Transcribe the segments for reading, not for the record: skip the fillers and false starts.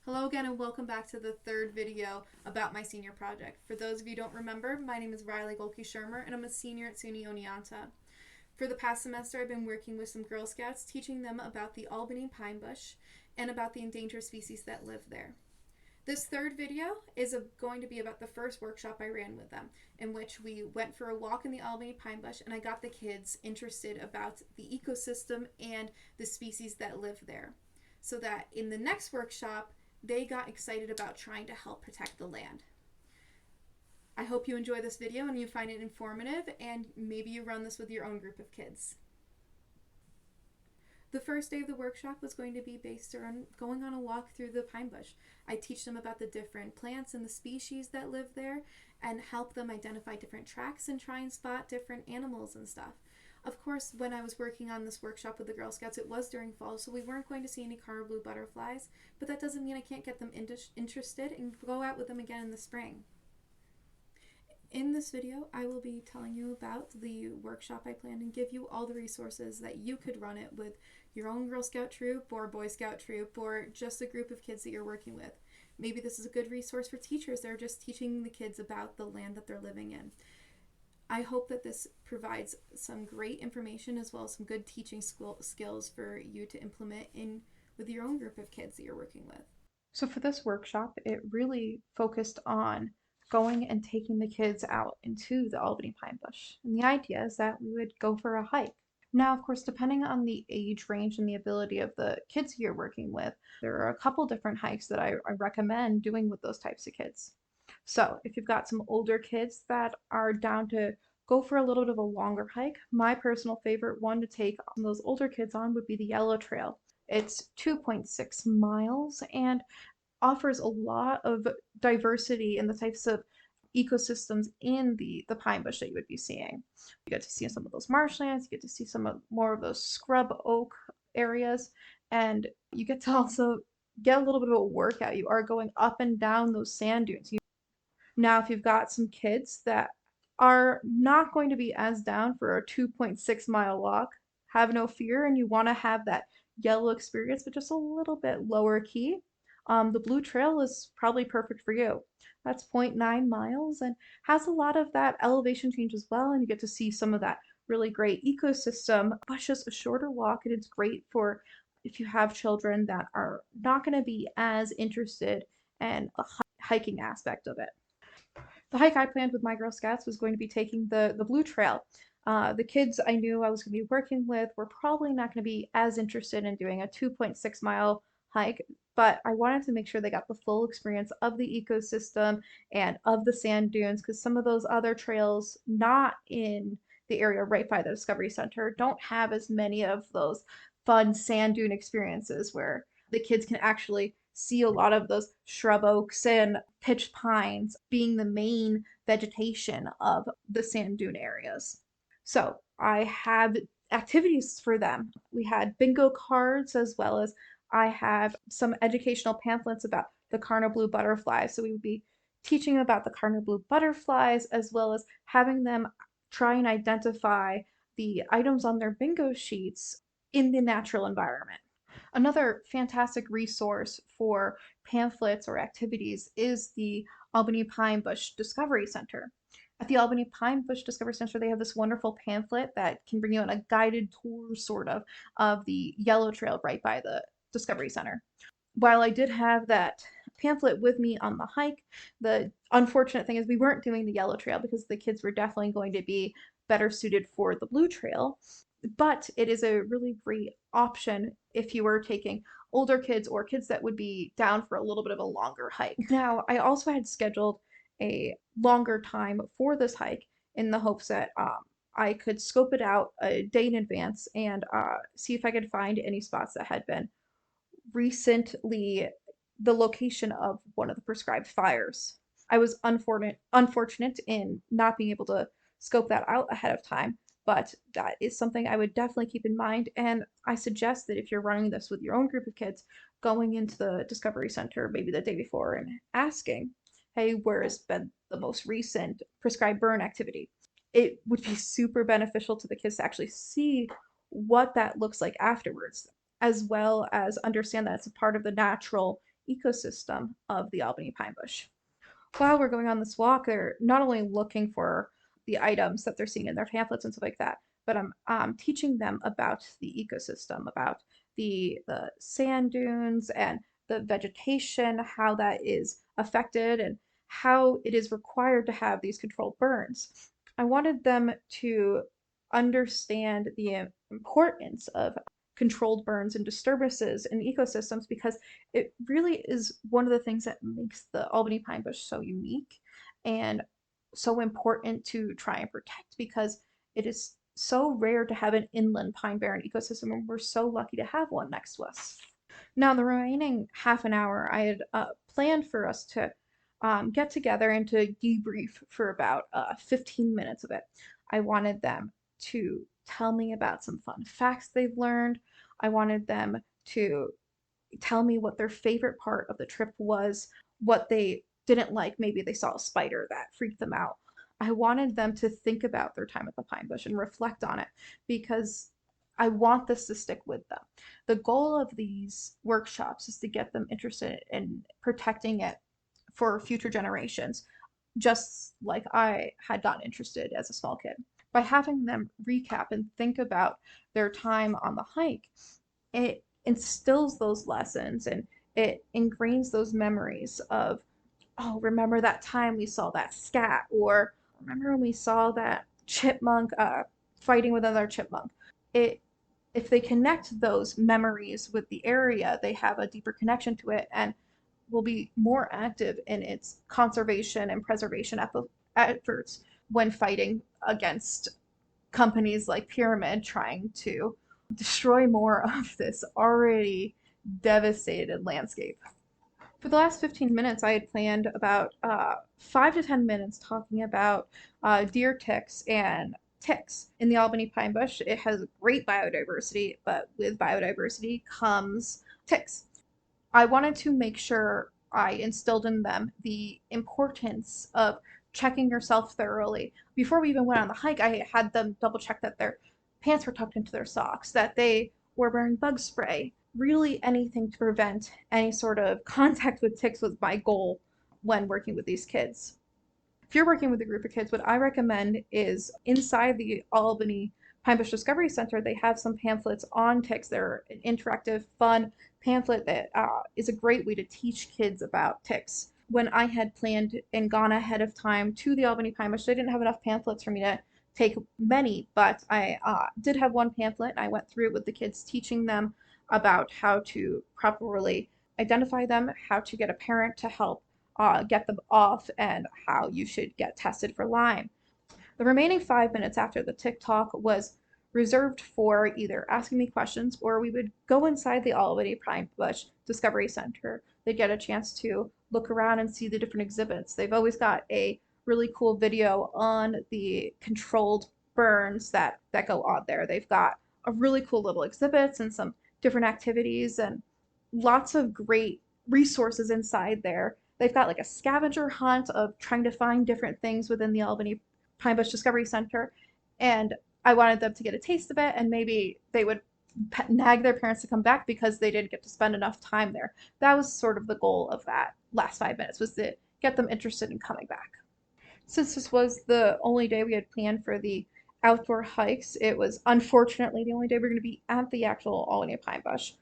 Hello again and welcome back to the third video about my senior project. For those of you who don't remember, my name is Riley Golke-Shermer and I'm a senior at SUNY Oneonta. For the past semester, I've been working with some Girl Scouts, teaching them about the Albany Pine Bush and about the endangered species that live there. This third video is going to be about the first workshop I ran with them, in which we went for a walk in the Albany Pine Bush and I got the kids interested about the ecosystem and the species that live there, so that in the next workshop, they got excited about trying to help protect the land. I hope you enjoy this video and you find it informative, and maybe you run this with your own group of kids. The first day of the workshop was going to be based around going on a walk through the pine bush. I teach them about the different plants and the species that live there and help them identify different tracks and try and spot different animals and stuff. Of course, when I was working on this workshop with the Girl Scouts, it was during fall, so we weren't going to see any Carter blue butterflies, but that doesn't mean I can't get them interested and go out with them again in the spring. In this video, I will be telling you about the workshop I planned and give you all the resources that you could run it with your own Girl Scout troop or Boy Scout troop or just a group of kids that you're working with. Maybe this is a good resource for teachers that are just teaching the kids about the land that they're living in. I hope that this provides some great information as well as some good teaching skills for you to implement in with your own group of kids that you're working with. So for this workshop, it really focused on going and taking the kids out into the Albany Pine Bush. And the idea is that we would go for a hike. Now, of course, depending on the age range and the ability of the kids you're working with, there are a couple different hikes that I recommend doing with those types of kids. So if you've got some older kids that are down to go for a little bit of a longer hike, my personal favorite one to take those older kids on would be the Yellow Trail. It's 2.6 miles and offers a lot of diversity in the types of ecosystems in the pine bush that you would be seeing. You get to see some of those marshlands, you get to see more of those scrub oak areas, and you get to also get a little bit of a workout. You are going up and down those sand dunes. Now, if you've got some kids that are not going to be as down for a 2.6-mile walk, have no fear, and you want to have that yellow experience, but just a little bit lower key, the Blue Trail is probably perfect for you. That's 0.9 miles and has a lot of that elevation change as well, and you get to see some of that really great ecosystem, but just a shorter walk, and it's great for if you have children that are not going to be as interested in the hiking aspect of it. The hike I planned with my Girl Scouts was going to be taking the Blue Trail. The kids I knew I was going to be working with were probably not going to be as interested in doing a 2.6-mile hike, but I wanted to make sure they got the full experience of the ecosystem and of the sand dunes, because some of those other trails not in the area right by the Discovery Center don't have as many of those fun sand dune experiences where the kids can actually see a lot of those shrub oaks and pitch pines being the main vegetation of the sand dune areas. So I have activities for them. We had bingo cards, as well as I have some educational pamphlets about the Carter blue butterflies. So we would be teaching about the Carter blue butterflies, as well as having them try and identify the items on their bingo sheets in the natural environment. Another fantastic resource for pamphlets or activities is the Albany Pine Bush Discovery Center. At the Albany Pine Bush Discovery Center, they have this wonderful pamphlet that can bring you on a guided tour, sort of the Yellow Trail right by the Discovery Center. While I did have that pamphlet with me on the hike, the unfortunate thing is we weren't doing the Yellow Trail because the kids were definitely going to be better suited for the Blue Trail. But it is a really great option if you were taking older kids or kids that would be down for a little bit of a longer hike. Now, I also had scheduled a longer time for this hike in the hopes that I could scope it out a day in advance and see if I could find any spots that had been recently the location of one of the prescribed fires. I was unfortunate in not being able to scope that out ahead of time, but that is something I would definitely keep in mind. And I suggest that if you're running this with your own group of kids, going into the Discovery Center maybe the day before and asking, hey, where has been the most recent prescribed burn activity? It would be super beneficial to the kids to actually see what that looks like afterwards, as well as understand that it's a part of the natural ecosystem of the Albany Pine Bush. While we're going on this walk, they're not only looking for the items that they're seeing in their pamphlets and stuff like that, but I'm teaching them about the ecosystem, about the sand dunes and the vegetation, how that is affected, and how it is required to have these controlled burns. I wanted them to understand the importance of controlled burns and disturbances in ecosystems because it really is one of the things that makes the Albany Pine Bush so unique and so important to try and protect because it is so rare to have an inland pine barren ecosystem, and we're so lucky to have one next to us. Now, the remaining half an hour, I had planned for us to get together and to debrief for about 15 minutes of it. I wanted them to tell me about some fun facts they've learned. I wanted them to tell me what their favorite part of the trip was, what they didn't like. Maybe they saw a spider that freaked them out. I wanted them to think about their time at the Pine Bush and reflect on it because I want this to stick with them. The goal of these workshops is to get them interested in protecting it for future generations, just like I had gotten interested as a small kid. By having them recap and think about their time on the hike, it instills those lessons and it ingrains those memories of, oh, remember that time we saw that scat, or remember when we saw that chipmunk fighting with another chipmunk. It If they connect those memories with the area, they have a deeper connection to it and will be more active in its conservation and preservation efforts when fighting against companies like Pyramid trying to destroy more of this already devastated landscape. For the last 15 minutes, I had planned about 5 to 10 minutes talking about deer ticks and ticks in the Albany Pine Bush. It has great biodiversity, but with biodiversity comes ticks. I wanted to make sure I instilled in them the importance of checking yourself thoroughly. Before we even went on the hike, I had them double check that their pants were tucked into their socks, that they were wearing bug spray. Really, anything to prevent any sort of contact with ticks was my goal when working with these kids. If you're working with a group of kids, what I recommend is inside the Albany Pine Bush Discovery Center, they have some pamphlets on ticks. They're an interactive, fun pamphlet that is a great way to teach kids about ticks. When I had planned and gone ahead of time to the Albany Pine Bush, they didn't have enough pamphlets for me to take many, but I did have one pamphlet. I went through it with the kids, teaching them about how to properly identify them, how to get a parent to help get them off, and how you should get tested for Lyme. The remaining 5 minutes after the TikTok was reserved for either asking me questions or we would go inside the Albany Pine Bush Discovery Center. They'd get a chance to look around and see the different exhibits. They've always got a really cool video on the controlled burns that go on there. They've got a really cool little exhibits and some different activities and lots of great resources inside there. They've got like a scavenger hunt of trying to find different things within the Albany Pine Bush Discovery Center, and I wanted them to get a taste of it, and maybe they would nag their parents to come back because they didn't get to spend enough time there. That was sort of the goal of that last 5 minutes, was to get them interested in coming back. Since this was the only day we had planned for the outdoor hikes, it was unfortunately the only day we're going to be at the actual Albany Pine Bush.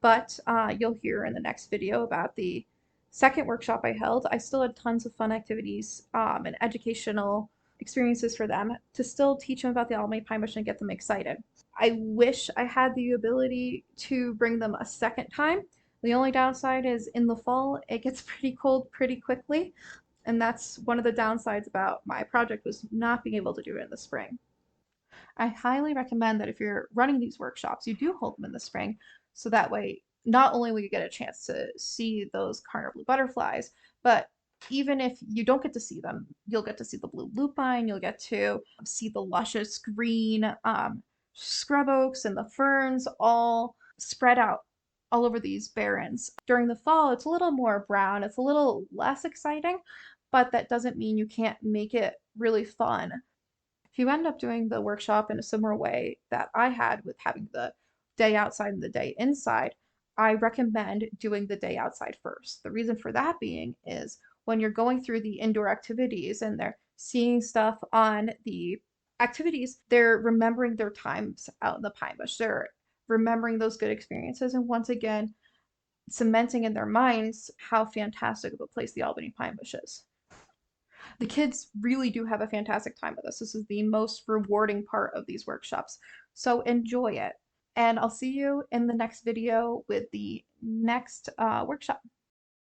But you'll hear in the next video about the second workshop I held. I still had tons of fun activities and educational experiences for them to still teach them about the Albany Pine Bush and get them excited. I wish I had the ability to bring them a second time. The only downside is in the fall, it gets pretty cold pretty quickly. And that's one of the downsides about my project, was not being able to do it in the spring. I highly recommend that if you're running these workshops, you do hold them in the spring. So that way, not only will you get a chance to see those Cardinal blue butterflies, but even if you don't get to see them, you'll get to see the blue lupine, you'll get to see the luscious green scrub oaks and the ferns all spread out all over these barrens. During the fall, it's a little more brown, it's a little less exciting, but that doesn't mean you can't make it really fun. If you end up doing the workshop in a similar way that I had with having the day outside and the day inside, I recommend doing the day outside first. The reason for that being is when you're going through the indoor activities and they're seeing stuff on the activities, they're remembering their times out in the pine bush. They're remembering those good experiences. And once again, cementing in their minds how fantastic of a place the Albany Pine Bush is. The kids really do have a fantastic time with us. This is the most rewarding part of these workshops. So enjoy it. And I'll see you in the next video with the next workshop.